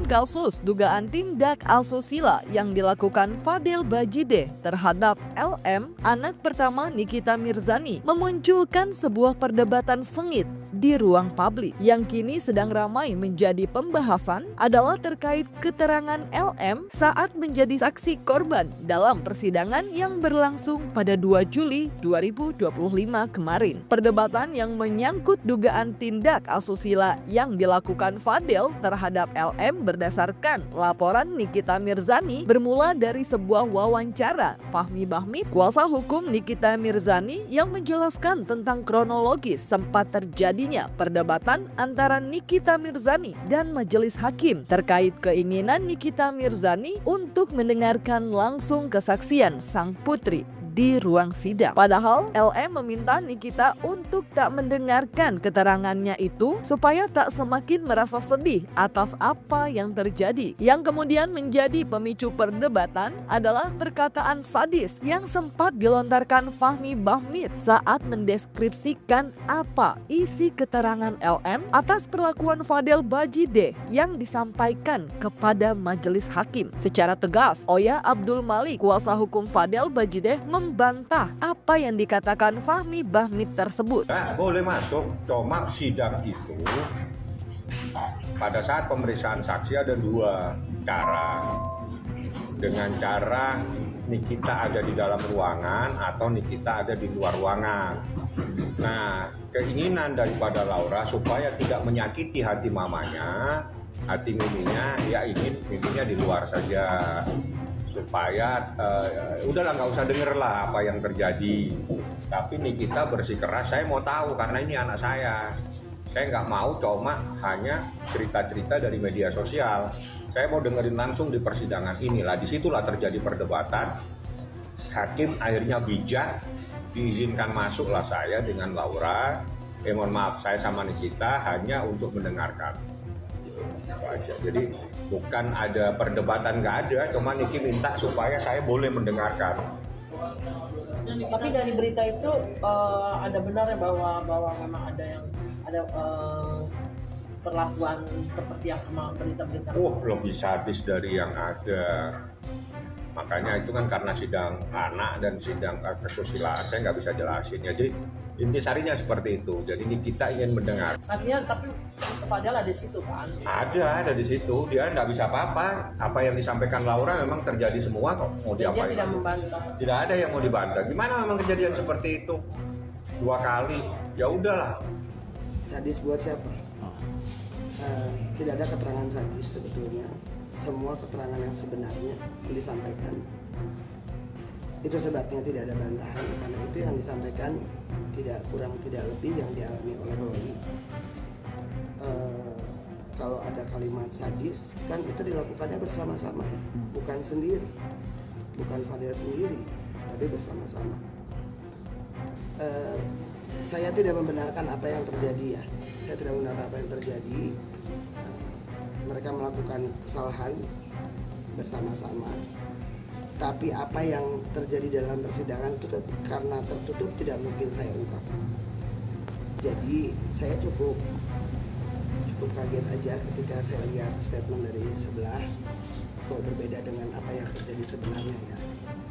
kasus dugaan tindak asusila yang dilakukan Fadel Bajideh terhadap LM, anak pertama Nikita Mirzani, memunculkan sebuah perdebatan sengit di ruang publik. Yang kini sedang ramai menjadi pembahasan adalah terkait keterangan LM saat menjadi saksi korban dalam persidangan yang berlangsung pada 2 Juli 2025 kemarin. Perdebatan yang menyangkut dugaan tindak asusila yang dilakukan Fadel terhadap LM berdasarkan laporan Nikita Mirzani bermula dari sebuah wawancara Fahmi Bahmid, kuasa hukum Nikita Mirzani, yang menjelaskan tentang kronologis sempat terjadinya perdebatan antara Nikita Mirzani dan majelis hakim terkait keinginan Nikita Mirzani untuk mendengarkan langsung kesaksian sang putri di ruang sidang. Padahal LM meminta Nikita untuk tak mendengarkan keterangannya itu supaya tak semakin merasa sedih atas apa yang terjadi. Yang kemudian menjadi pemicu perdebatan adalah perkataan sadis yang sempat dilontarkan Fahmi Bahmid saat mendeskripsikan apa isi keterangan LM atas perlakuan Fadel Bajideh yang disampaikan kepada majelis hakim. Secara tegas, Oya Abdul Malik, kuasa hukum Fadel Bajideh, membantah apa yang dikatakan Fahmi Bahmid tersebut. Nah, boleh masuk, cuma sidang itu pada saat pemeriksaan saksi ada 2 cara. Dengan cara Nikita ada di dalam ruangan atau Nikita ada di luar ruangan. Nah, keinginan daripada Laura supaya tidak menyakiti hati mamanya, hati miminya, ya ingin miminya di luar saja. Supaya udahlah, nggak usah denger lah apa yang terjadi. Tapi Nikita bersikeras, saya mau tahu karena ini anak saya nggak mau cuma hanya cerita-cerita dari media sosial. Saya mau dengerin langsung di persidangan inilah. Disitulah terjadi perdebatan. Hakim akhirnya bijak, diizinkan masuklah saya dengan Laura. Mohon maaf, saya sama Nikita hanya untuk mendengarkan. Jadi bukan ada perdebatan, nggak ada, cuma Niki minta supaya saya boleh mendengarkan. Tapi dari berita itu ada benarnya bahwa memang ada perlakuan seperti yang sama berita-berita. Lebih sadis dari yang ada. Makanya itu kan karena sidang anak dan sidang kesusilaan, saya nggak bisa jelasin. Jadi intisarinya seperti itu. Jadi kita ingin mendengar. Artinya tapi Fadel ada di situ kan? Ada di situ. Dia nggak bisa apa-apa. Apa yang disampaikan Laura memang terjadi semua kok. Mau diapain? Dia tidak membantah. Tidak ada yang mau dibantah. Gimana memang kejadian seperti itu 2 kali? Ya udahlah. Sadis buat siapa? Tidak ada keterangan sadis sebetulnya. Semua keterangan yang sebenarnya disampaikan. Itu sebabnya tidak ada bantahan, karena itu yang disampaikan tidak kurang tidak lebih yang dialami oleh Loli. Kalau ada kalimat sadis kan itu dilakukannya bersama-sama, bukan sendiri, bukan Fadel sendiri, tapi bersama-sama. Saya tidak membenarkan apa yang terjadi ya. Saya tidak membenarkan apa yang terjadi. Mereka melakukan kesalahan bersama-sama. Tapi apa yang terjadi dalam persidangan itu karena tertutup tidak mungkin saya ungkap. Jadi saya cukup kaget aja ketika saya lihat statement dari sebelah kok berbeda dengan apa yang terjadi sebenarnya ya.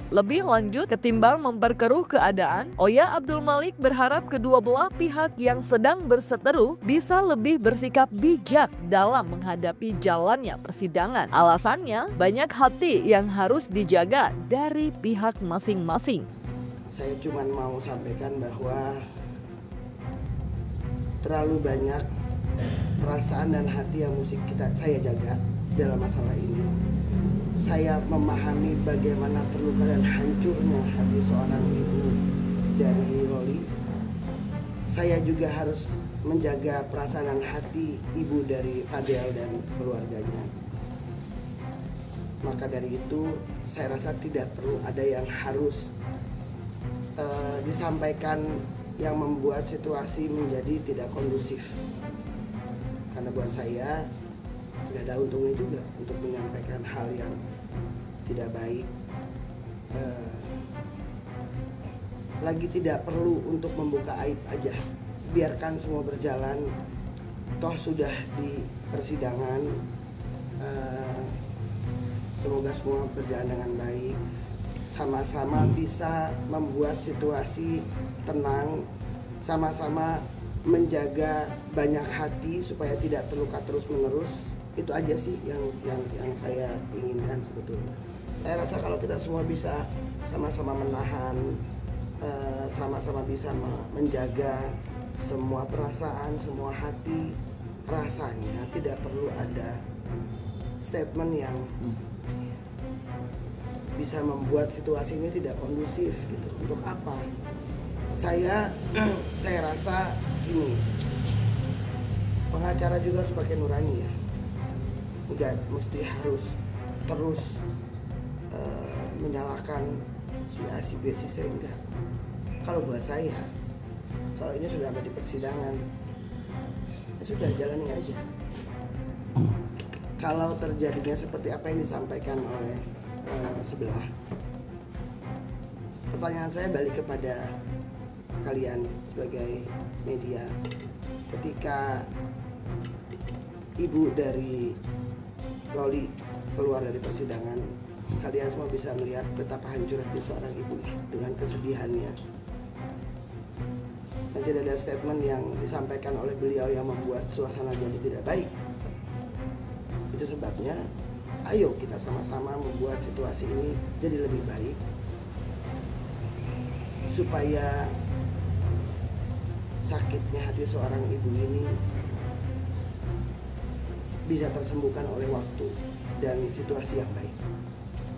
Lebih lanjut, ketimbang memperkeruh keadaan, Oya Abdul Malik berharap kedua belah pihak yang sedang berseteru bisa lebih bersikap bijak dalam menghadapi jalannya persidangan. Alasannya, banyak hati yang harus dijaga dari pihak masing-masing. Saya cuma mau sampaikan bahwa terlalu banyak perasaan dan hati yang mesti saya jaga dalam masalah ini. Saya memahami bagaimana terluka dan hancurnya hati seorang ibu dari Loli. Saya juga harus menjaga perasaan dan hati ibu dari Fadel dan keluarganya. Maka dari itu saya rasa tidak perlu ada yang harus disampaikan yang membuat situasi menjadi tidak kondusif. Karena buat saya nggak ada untungnya juga untuk menyampaikan hal yang tidak baik. Lagi tidak perlu untuk membuka aib aja. Biarkan semua berjalan. Toh sudah di persidangan, Semoga semua berjalan dengan baik, sama-sama bisa membuat situasi tenang, sama-sama menjaga banyak hati supaya tidak terluka terus-menerus. Itu aja sih yang saya inginkan sebetulnya. Saya rasa kalau kita semua bisa sama-sama menahan, sama-sama bisa menjaga semua perasaan, semua hati, rasanya tidak perlu ada statement yang bisa membuat situasi ini tidak kondusif gitu. Untuk apa? Saya rasa gini, pengacara juga harus pakai nurani ya. Enggak mesti harus terus menyalahkan si A, si B, si C, enggak. Kalau buat saya, kalau ini sudah ada di persidangan, ya sudah jalani aja. Kalau terjadinya seperti apa yang disampaikan oleh sebelah, pertanyaan saya balik kepada kalian sebagai media. Ketika ibu dari Loli keluar dari persidangan, kalian semua bisa melihat betapa hancur hati seorang ibu dengan kesedihannya. Dan tidak ada statement yang disampaikan oleh beliau yang membuat suasana jadi tidak baik. Itu sebabnya ayo kita sama-sama membuat situasi ini jadi lebih baik, supaya sakitnya hati seorang ibu ini bisa tersembuhkan oleh waktu dan situasi yang baik.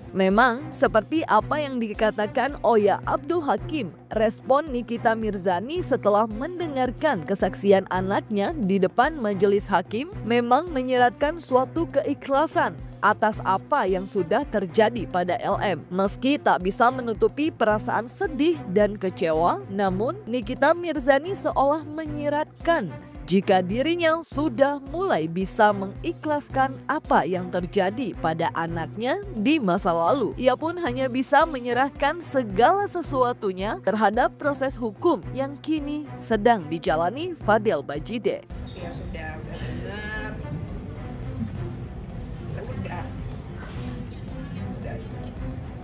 Memang seperti apa yang dikatakan Oya Abdul Hakim, respon Nikita Mirzani setelah mendengarkan kesaksian anaknya di depan majelis hakim memang menyiratkan suatu keikhlasan atas apa yang sudah terjadi pada LM. Meski tak bisa menutupi perasaan sedih dan kecewa, namun Nikita Mirzani seolah menyiratkan jika dirinya sudah mulai bisa mengikhlaskan apa yang terjadi pada anaknya di masa lalu. Ia pun hanya bisa menyerahkan segala sesuatunya terhadap proses hukum yang kini sedang dijalani Fadel Bajide. Ya sudah benar. Udah.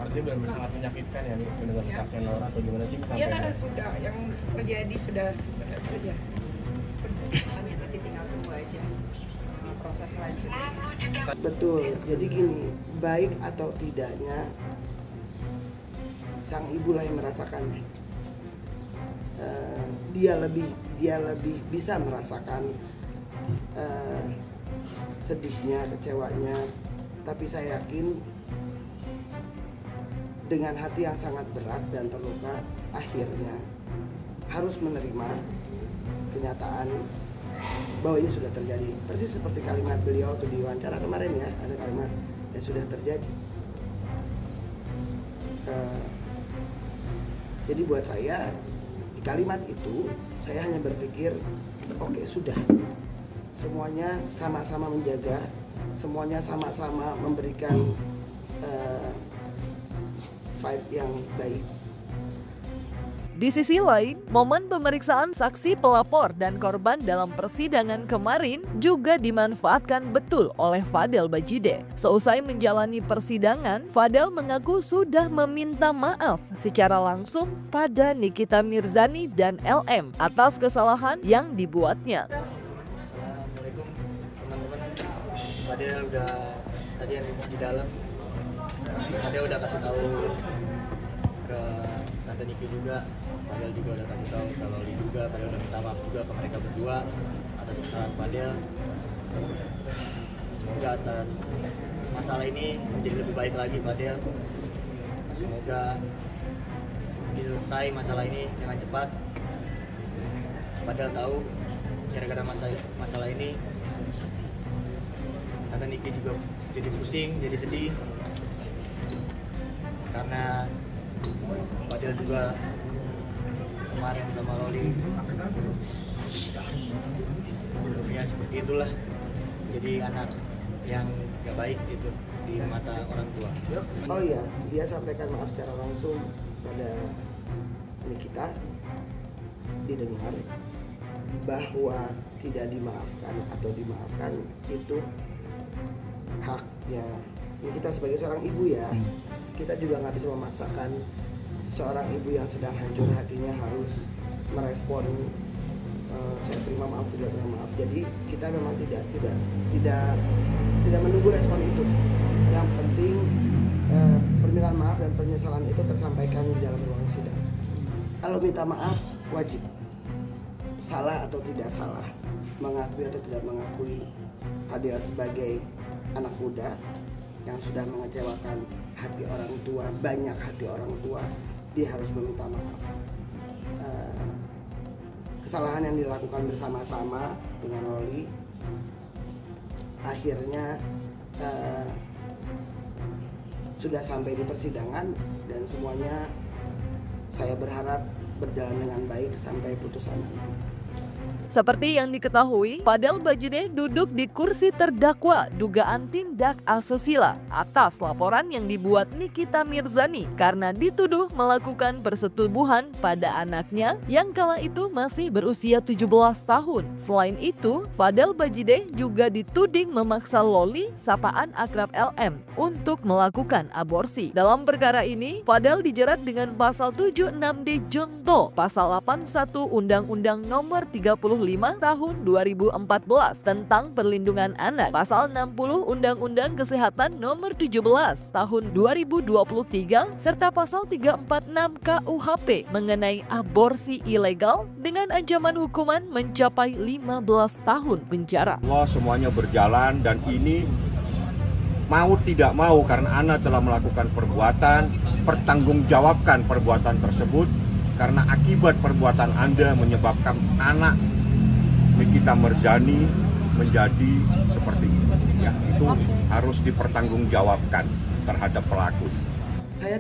Artinya benar sangat menyakitkan ya mendengar kesaksian Laura atau gimana sih? Iya sudah, yang terjadi sudah benar saja. Hanya nanti tinggal tunggu aja proses selanjutnya. Betul, jadi gini, baik atau tidaknya sang ibu lah yang merasakannya. Dia lebih bisa merasakan sedihnya, kecewanya. Tapi saya yakin dengan hati yang sangat berat dan terluka, akhirnya harus menerima kenyataan bahwa ini sudah terjadi. Persis seperti kalimat beliau waktu diwawancara kemarin ya, ada kalimat yang sudah terjadi. Jadi buat saya di kalimat itu saya hanya berpikir oke, sudah semuanya sama-sama menjaga, semuanya sama-sama memberikan vibe yang baik. Di sisi lain, momen pemeriksaan saksi pelapor dan korban dalam persidangan kemarin juga dimanfaatkan betul oleh Fadel Bajide. Seusai menjalani persidangan, Fadel mengaku sudah meminta maaf secara langsung pada Nikita Mirzani dan LM atas kesalahan yang dibuatnya. Assalamualaikum teman-teman. Fadel udah tadi yang di dalam, Fadel udah kasih tahu ke Tante Niki juga. Fadel juga udah kasih tahu ke Loli juga. Fadel udah minta maaf juga ke mereka berdua atas kesalahan Fadel. Semoga atas masalah ini menjadi lebih baik lagi Fadel. Semoga selesai masalah ini dengan cepat. Fadel tahu gara-gara masalah ini Tante Niki juga jadi pusing, jadi sedih karena Fadel juga kemarin sama Loli ya seperti itulah, jadi anak yang gak baik gitu di mata orang tua. Oh iya, dia sampaikan maaf secara langsung pada Nikita, didengar bahwa tidak dimaafkan atau dimaafkan itu haknya. Ini kita sebagai seorang ibu ya, kita juga nggak bisa memaksakan seorang ibu yang sedang hancur hatinya harus merespon saya terima maaf, tidak terima maaf. Jadi kita memang tidak menunggu respon itu. Yang penting permintaan maaf dan penyesalan itu tersampaikan di dalam ruang sidang. Kalau minta maaf wajib, salah atau tidak salah, mengakui atau tidak mengakui, Fadil sebagai anak muda yang sudah mengecewakan hati orang tua, banyak hati orang tua, dia harus meminta maaf. Kesalahan yang dilakukan bersama-sama dengan Loli akhirnya sudah sampai di persidangan dan semuanya saya berharap berjalan dengan baik sampai putusan nanti. Seperti yang diketahui, Fadel Bajideh duduk di kursi terdakwa dugaan tindak asusila atas laporan yang dibuat Nikita Mirzani karena dituduh melakukan persetubuhan pada anaknya yang kala itu masih berusia 17 tahun. Selain itu, Fadel Bajideh juga dituding memaksa Loli, sapaan akrab LM, untuk melakukan aborsi. Dalam perkara ini, Fadel dijerat dengan pasal 76D Junto, pasal 81 Undang-Undang Nomor 35 Tahun 2014 tentang Perlindungan Anak, pasal 60 Undang-Undang Kesehatan Nomor 17 Tahun 2023 serta pasal 346 KUHP mengenai aborsi ilegal dengan ancaman hukuman mencapai 15 tahun penjara. Allah semuanya berjalan dan ini mau tidak mau karena Ana telah melakukan perbuatan, pertanggungjawabkan perbuatan tersebut karena akibat perbuatan Anda menyebabkan anak Nikita Mirzani menjadi seperti itu. Ya, itu harus dipertanggungjawabkan terhadap pelaku. Saya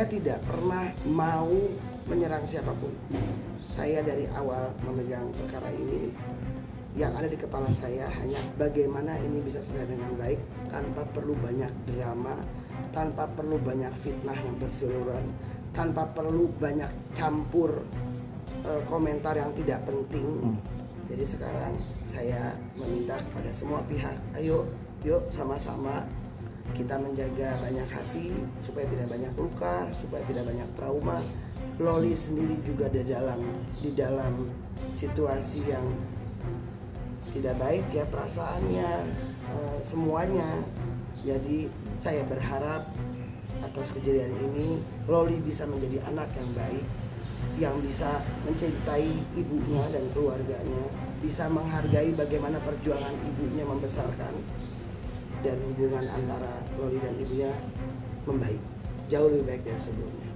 tidak pernah mau menyerang siapapun. Saya dari awal memegang perkara ini, yang ada di kepala saya hanya bagaimana ini bisa selesai dengan baik tanpa perlu banyak drama, tanpa perlu banyak fitnah yang berseliweran, tanpa perlu banyak campur komentar yang tidak penting. Jadi sekarang saya meminta kepada semua pihak, ayo yuk sama-sama kita menjaga banyak hati supaya tidak banyak luka, supaya tidak banyak trauma. Loli sendiri juga di dalam situasi yang tidak baik ya perasaannya, semuanya. Jadi saya berharap atas kejadian ini Loli bisa menjadi anak yang baik, yang bisa mencintai ibunya dan keluarganya, bisa menghargai bagaimana perjuangan ibunya membesarkan, dan hubungan antara Loli dan ibunya membaik, jauh lebih baik dari sebelumnya.